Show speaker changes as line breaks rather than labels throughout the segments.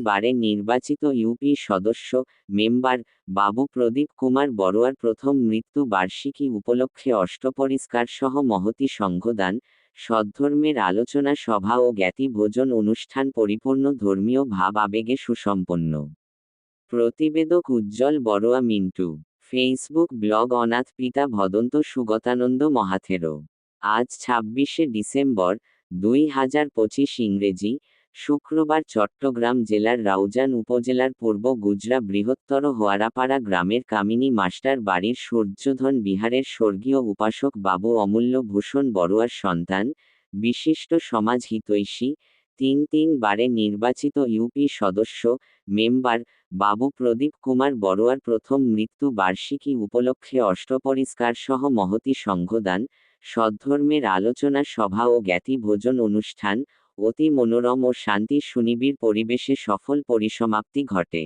বারে নির্বাচিত ইউপি সদস্য মেম্বার বাবু প্রদীপ কুমার বড়ুয়ার প্রথম মৃত্যু বার্ষিকী উপলক্ষে অষ্টপরিষ্কার সহ মহতী সংঘদান, সদ্ধর্মের আলোচনা সভা ও জ্ঞাতি ভোজন অনুষ্ঠান পরিপূর্ণ ধর্মীয় ভাব আবেগে সুসম্পন্ন। প্রতিবেদক উজ্জ্বল বড়ুয়া মিন্টু। ফেসবুক ব্লগ অনাথ পিতা ভদন্ত সুগতানন্দ মহাথেরো। আজ ২৬শে ডিসেম্বর ২০২৫ ইংরেজি, শুক্রবার চট্টগ্রাম জেলার রাউজান উপজেলার পূর্ব গুজরা বৃহত্তর হোয়ারাপাড়া গ্রামের কামিনী মাস্টার বাড়ির সূর্যধন বিহারের স্বর্গীয় উপাসক বাবু অমূল্য ভূষণ বড়ুয়ার সন্তান, বিশিষ্ট সমাজ হিতৈষী, তিন বারে নির্বাচিত ইউপি সদস্য মেম্বার বাবু প্রদীপ কুমার বড়ুয়ার প্রথম মৃত্যু বার্ষিকী উপলক্ষে অষ্টপরিষ্কার সহ মহতী সংঘদান, সদ্ধর্মের আলোচনা সভা ও জ্ঞাতি ভোজন অনুষ্ঠান অতি মনোরম ও শান্তি সুনিবিড় পরিবেশে সফল পরিসমাপ্তি ঘটে।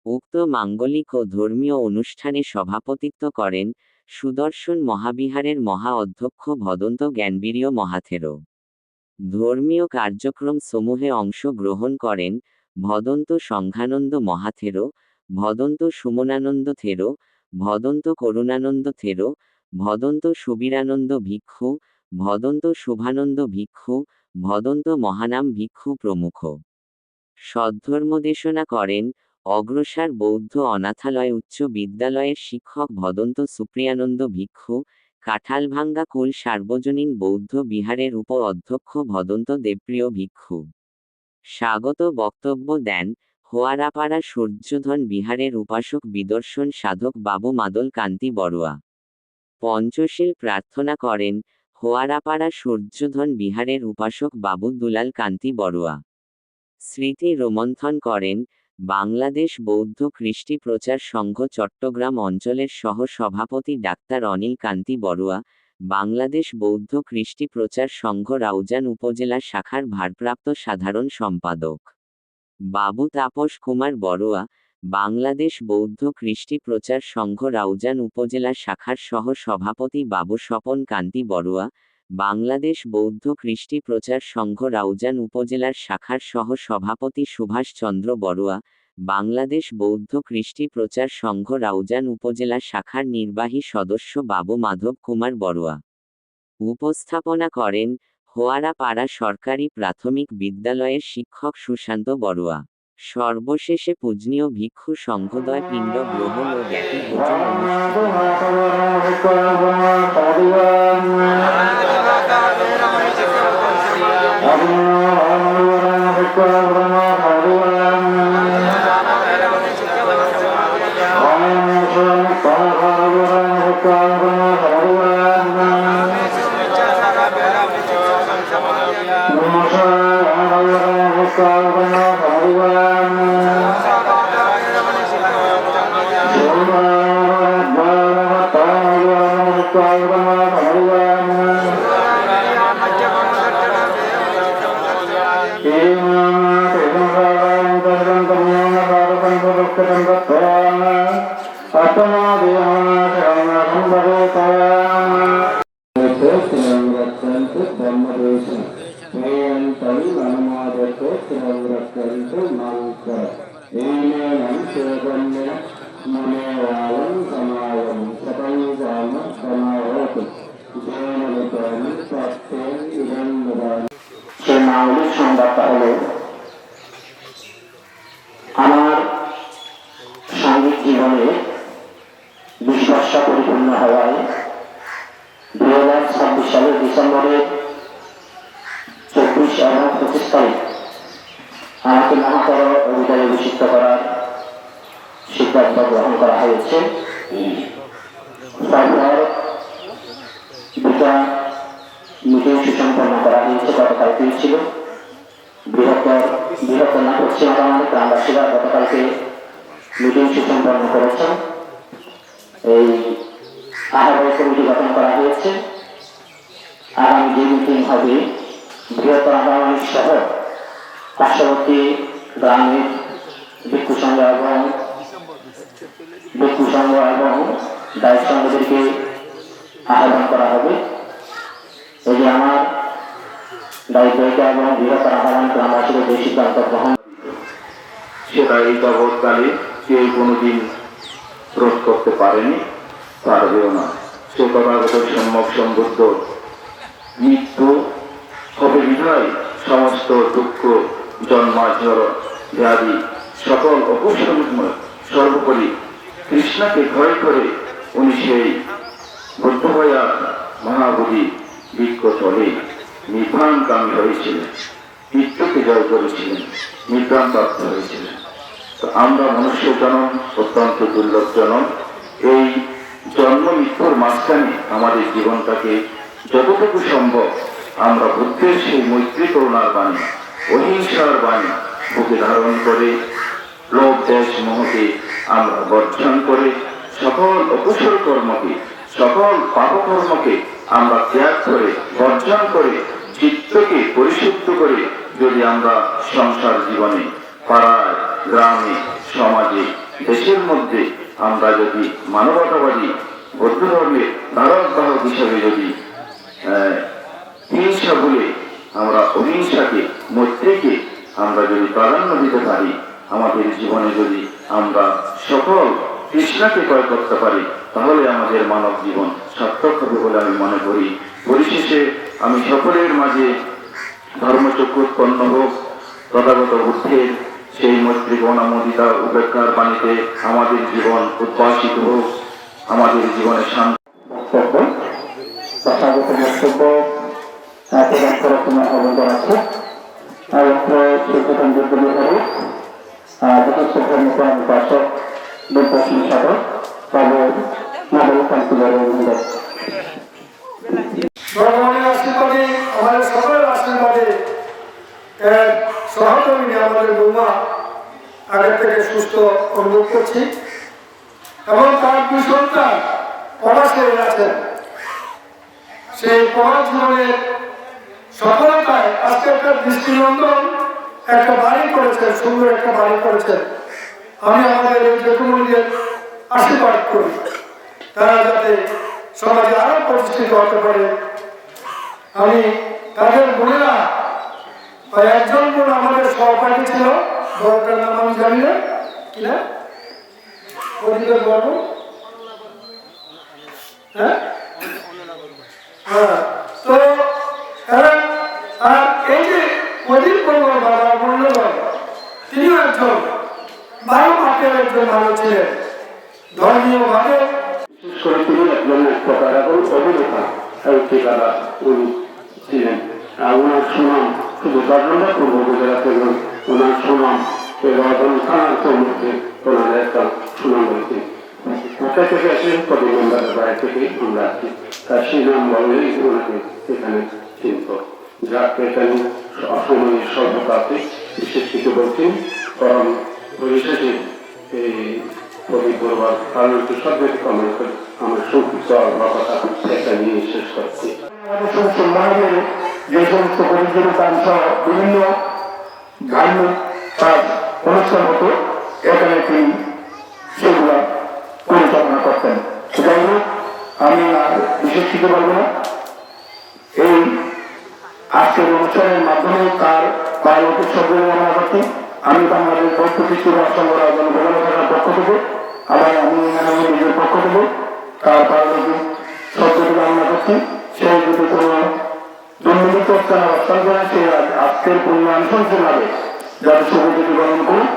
উক্ত মাঙ্গলিক ও ধর্মীয় অনুষ্ঠানে সভাপতিত্ব করেন সুদর্শন মহাবিহারের মহা অধ্যক্ষ ভদন্ত জ্ঞানবীর্য মহাথেরো। ধর্মীয় কার্যক্রম সমূহে অংশ গ্রহণ করেন ভদন্ত সংঘানন্দ মহাথেরো, ভদন্ত সুমনানন্দ থেরো, ভদন্ত করুণানন্দ থেরো, ভদন্ত সুবীরানন্দ ভিক্ষু, ভদন্ত শুভানন্দ ভিক্ষু, ভদন্ত মহানাম ভিক্ষু প্রমুখ। সদ্ধর্মদেশনা করেন অগ্রসার বৌদ্ধ অনাথালয় উচ্চ বিদ্যালয়ের শিক্ষক ভদন্ত সুপ্রিয়ানন্দ ভিক্ষু, কাঁঠালভাঙ্গা কুল সার্বজনীন বৌদ্ধ বিহারের উপ অধ্যক্ষ ভদন্ত দেবপ্রিয় ভিক্ষু। স্বাগত বক্তব্য দেন হোয়ারাপাড়া সূর্যধন বিহারের উপাসক বিদর্শন সাধক বাবু মাদল কান্তি বড়ুয়া। পঞ্চশীল প্রার্থনা করেন হোয়ারাপাড়া সূর্যধন বিহারের উপাসক বাবু দুলাল কান্তি বড়ুয়া। স্মৃতি রোমন্থন করেন বাংলাদেশ বৌদ্ধ কৃষ্টি প্রচার সংঘ চট্টগ্রাম অঞ্চলের সহ সভাপতি ডাক্তার অনিল কান্তি বড়ুয়া, বাংলাদেশ বৌদ্ধ কৃষ্টি প্রচার সংঘ রাউজান উপজেলা শাখার ভারপ্রাপ্ত সাধারণ সম্পাদক বাবু তাপস কুমার বড়ুয়া, বাংলাদেশ বৌদ্ধ কৃষ্টি প্রচার সংঘ রাউজান উপজেলা শাখার সহ সভাপতি বাবু স্বপন কান্তি বড়ুয়া, বাংলাদেশ বৌদ্ধ কৃষ্টি প্রচার সংঘ রাউজান উপজেলার শাখার সহ সভাপতি সুভাষ চন্দ্র বড়ুয়া, বাংলাদেশ বৌদ্ধ কৃষ্টি প্রচার সংঘ রাউজান উপজেলা শাখার নির্বাহী সদস্য বাবু মাধব কুমার বড়ুয়া। উপস্থাপনা করেন হোয়ারাপাড়া সরকারি প্রাথমিক বিদ্যালয়ের শিক্ষক সুশান্ত বড়ুয়া। সর্বশেষে পূজনীয় ভিক্ষু সংঘদ্বয় পিণ্ড গ্রহণ ও জ্ঞাতি ভোজন
মাঙ্গলিক সংবাদটা হলো আমার সাংঘিক জীবনে 20 বর্ষ পরিপূর্ণ হওয়ায় 2026 সালের ডিসেম্বরের 24 এবং 25 তারিখ আমাকে মহাতর অভিযানে অভিষিক্ত করার সিদ্ধান্ত গ্রহণ করা হয়েছে। তারপর দুটা মিটিং সুসম্পন্ন করা হয়েছে। গতকালকে ছিল বৃহত্তর পশ্চিম বাংলার গ্রামবাসীরা গতকালকে মিটিং সুসম্পন্ন করেছেন। এই আহ্বায়ক কমিটি গঠন করা হয়েছে। আগামী যে মিটিং হবে বৃহত্তর আন্দোলন সহ পার্শ্ববর্তী গ্রামের ভিক্ষু সংঘ এবং দায়িত্ব সংঘদেরকে আহ্বান করা হবে। এই যে আমার দায়িত্ব এবং বৃহত্তর আহ্বান গ্রামবাসীদের যে সিদ্ধান্ত গ্রহণ সেটা এই জগৎকালে কেউ কোনোদিন রোধ করতে পারেনি, পারবেও না। সে কথাগত সম্যক সম্বুদ্ধ মৃত্যু হবে বিধায় সমস্ত দুঃখ জন্মাঝড় ব্যাধি সকল অপসম্ময় সর্বোপরি কৃষ্ণকে ভয় করে উনি সেই বুদ্ধ হইয়া মহাবুদ্ধি বৃক্ষ তলে নির্বাণকামী হয়েছিলেন, মৃত্যুকে জয় করেছিলেন, নির্বাণ প্রাপ্ত হয়েছিলেন। তো আমরা মনুষ্য জনম অত্যন্ত দুর্লভ জনম। এই জন্ম মৃত্যুর মাঝখানে আমাদের জীবনটাকে যতটুকু সম্ভব আমরা বুদ্ধের সেই মৈত্রী করুণার বাণী, অহিংসার বাণী বুকে ধারণ করে লোভ দেশ মোহকে আমরা বর্জন করে সকল অকুশল কর্মকে, সকল পাপকর্মকে আমরা ত্যাগ করে বর্জন করে চিত্তকে পরিশুদ্ধ করে যদি আমরা সংসার জীবনে পাড়ায় গ্রামে সমাজে দেশের মধ্যে আমরা যদি মানবতাবাদী বৌদ্ধ ধর্মের ধারক বাহক হিসাবে যদি হিংসা ভুলে আমরা অহিংসাকে মৈত্রীকে আমরা যদি প্রাধান্য দিতে পারি, আমাদের জীবনে যদি আমরা সকল কৃষ্ণকে ক্রয় করতে পারি, তাহলে আমাদের মানব জীবন সার্থক হবে বলে আমি মনে করি। পরিশেষে আমি সকলের মাঝে ধর্মচক্ষু উৎপন্ন হোক, তথাগত বুদ্ধের সেই মৈত্রী গণামোদিতা উপেক্ষার বাণীতে আমাদের জীবন উদ্ভাসিত হোক, আমাদের জীবনে শান্তি তথাগত বক্তব্য প্রদান করার জন্য আহ্বান জানাচ্ছি। শিক্ষাদান বিদ্যালয় হোক যথেষ্ট ধর্মকে আমি পাশক বিদ্যাসী সাধক তবে মাদক কান্তিবাড়ি
ভগবানের আশীর্বাদে আমাদের সকলের আশীর্বাদে সহকর্মী আমাদের বৌমা আগের থেকে সুস্থ অনুভব করছি এবং তার দুই সন্তান প্রবাসে আছেন। সেই প্রবাস জীবনের সফলতায় আজকে একটা দৃষ্টিনন্দন একটা বাড়ি করেছেন, সুন্দর একটা বাড়ি করেছেন। আমি আমাদের এই জ্যোতির্মন্দিরের আশীর্বাদ করি তারা যাতে সমাজে আরো প্রতিষ্ঠিত হতে পারে। আমি তাদের বোনেরা একজন বোন আমাদের সহপাঠী ছিল, বড়টার নাম আমি জানি না কিনা অধিকার বর্ণ, হ্যাঁ তো এই যে অধিক পরিবার বাবা মূল্যবান, তিনিও একজন ভালো মাপের একজন ভালো ছিলেন ধর্মীয় ভাবে।
বিশেষ করে তিনি একজন প্রকার এবং অভিনেতা ঠিকাদার উনি ছিলেন। ওনার সুনাম শুধু বাগড়া পূর্ব গুজরাটের নয়, ওনার সুনাম এবং খানার মধ্যে ওনার একটা সুনাম রয়েছে। ঢাকা থেকে আসেন কদিনবারের বাইরে থেকে আমরা আসি, তার সেই নাম বললেই ওনাকে এখানে চিনত। যাক এখানে অসময়ের সর্বকাতে বিশেষ কিছু বলছেন, কারণ পরিশেষে এই কবি করবার কারণ একটু সবচেয়ে কামনা করে আমার সংক্ষিপ্ত কথা সেটা নিয়ে শেষ করছি।
মহাবীর যে সমস্ত পরিচালন সহ বিভিন্ন ধার্মিক কাজ অনুষ্ঠান হতো এখানে তিনি সেগুলো পরিচালনা করতেন। যাই হোক আমি আর বিশেষ কিছু বলবো না। এই আজকের অনুষ্ঠানের মাধ্যমে তার বায়োকে সর্বদা মনে করছি। আমি বাংলাদেশ বৌদ্ধ কৃষি সংগ্রহ জনগণের পক্ষ থেকে আবার আমি নিজের পক্ষ থেকে তার বায়োকে সর্বদা কামনা করছি। সেই যদি কোনো দুর্নীতি অবস্থান করে সে আজকের পরিমাণ সংশোধন যাতে সুবিধা গ্রহণ করুন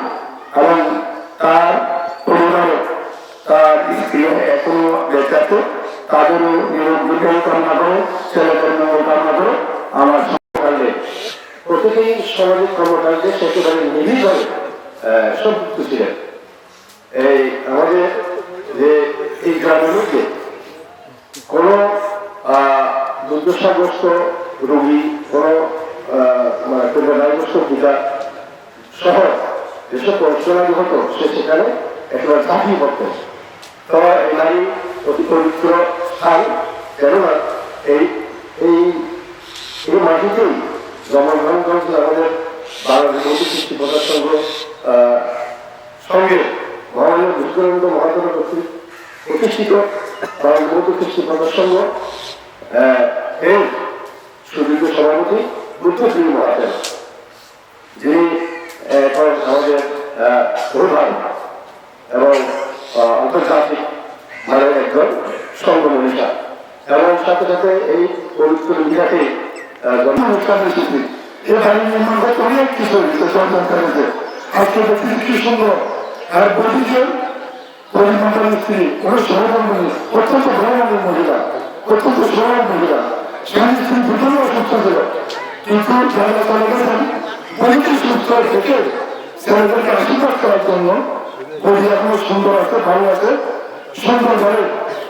এবং তার পরিবারে তার স্ত্রী এখনো বেঁচে আছে, তাদেরও নিরোগ দীর্ঘায়ু কামনা করে, ছেলেদের মঙ্গল কামনা করে আমার সমাজে প্রতিটি সামাজিক কর্মকাণ্ডে সেকেবারে নিবিড়ভাবে সম্পৃক্ত ছিলেন। এই আমাদের যে এই গ্রামের মধ্যে কোনো দুর্দশাগ্রস্ত রোগী, কোনো পরিবারগ্রস্ত পিতা সহ যেসব অনুষ্ঠানাদি হতো সে সেখানে একেবারে ঝাঁপিয়ে পড়তেন। তো এই নারী অতি পবিত্র স্থান, কেননা এই এই মাটিতেই জন্মগ্রহণগঞ্জ আমাদের বাংলাদেশ বৌদ্ধ কৃষ্টি প্রচার সংঘ সঙ্গে মহামান্য বিষ্ণুনন্দ মহাজন কর্তৃক প্রতিষ্ঠিত বাংলাদেশ বৌদ্ধ কৃষ্টি প্রচার সংঘ এর সুদীর্ঘ সভাপতি বুদ্ধশ্রী মহাজন, যিনি এখন আমাদের প্রধান এবং আন্তর্জাতিক মানে একজন সংগঠনিকা এবং সাথে সাথে এই পবিত্র ইন্ডিয়াতে অনুষ্ঠান এসেছি এই বাড়ি নির্মাণ করতে অনেক কিছু হয়েছে আজকে দেখছি কি সুন্দর আর বৈদিকের পরিমাণের স্ত্রী অনেক সহকর্মী অত্যন্ত ভ্রমণের মহিলা অত্যন্ত সরল মহিলা স্বামী স্ত্রী দুজনে অসুস্থ ছিল কিন্তু যারা চলে গেছেন বৈদিক সুস্থ থেকে ছেলেদেরকে আশীর্বাদ করার জন্য বৈদি এখনো সুন্দর আছে ভালো আছে সুন্দরভাবে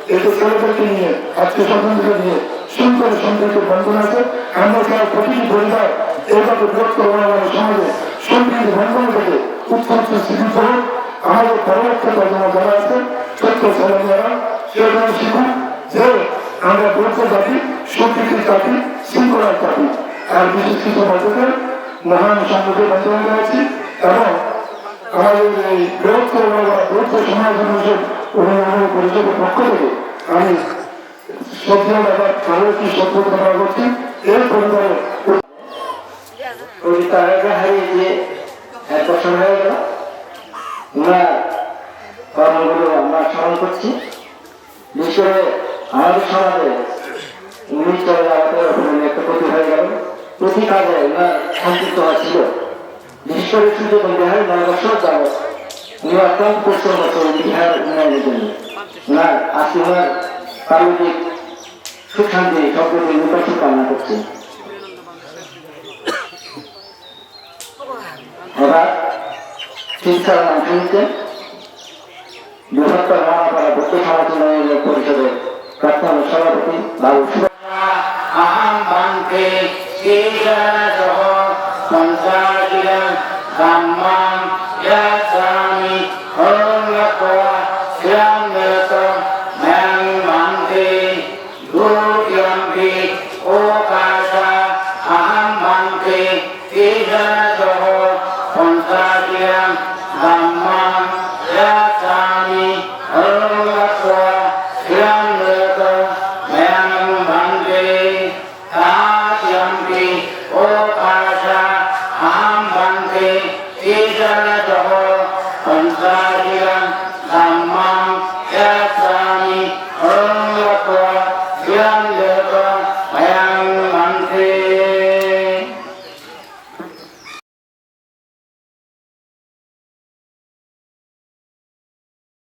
এই যে ছেলেদেরকে নিয়ে আত্মীয় স্বজনকে নিয়ে সুন্দর সম্পর্ক বন্ধন আছে আমরা যারা প্রতিটি পরিবার এইভাবে বিরক্ত হওয়ার সমাজে সম্পৃক্ত বন্ধন থেকে উত্তর স্মৃতি করে আমাদের পরবর্তীকার জন্য যারা আছে ছোট্ট ছেলেমেয়েরা সেখানে শিখুন যে আমরা বৌদ্ধ জাতি সম্প্রীতির জাতি শৃঙ্খলার জাতি আর বিশেষ কিছু মধ্যে মহান সংগঠন বন্ধন আছি এবং আমাদের এই বৃহত্তর বৌদ্ধ সমাজ পরিষদের পক্ষ থেকে আমি শ্রদ্ধা ব্যাপার আরো কি শ্রদ্ধা করছি এই পরিবারের
কবিতা হারিয়ে দিয়ে 1 বছর হয়ে গেল ওনার কর্মগুলো আমরা স্মরণ করছি বিশেষ করে আমাদের সমাজে উনি চলে যাওয়াতে একটা ক্ষতি হয়ে গেল প্রতি কাজে ওনার সম্পৃক্ত হওয়া ছিল বিশেষ করে সুযোগ বিহারের 9 বছর যাবৎ উনি অত্যন্ত পরিশ্রম করছেন বিহার উন্নয়নের জন্য ওনার আজকে ওনার পারিবারিক সুখ শান্তি সম্প্রতি নির্বাচন কামনা করছি এবার শিক্ষার অংশ নিচ্ছেন বৃহত্তর মহাপাড়া বৌদ্ধ সমাজ উন্নয়ন পরিষদের প্রাক্তন সভাপতি বাবু
আহম বান্তে কেশাসহ সঞ্চারিলা কাম্মাম ইয়াসামি হরণ্যকোয়া শ্রীরাম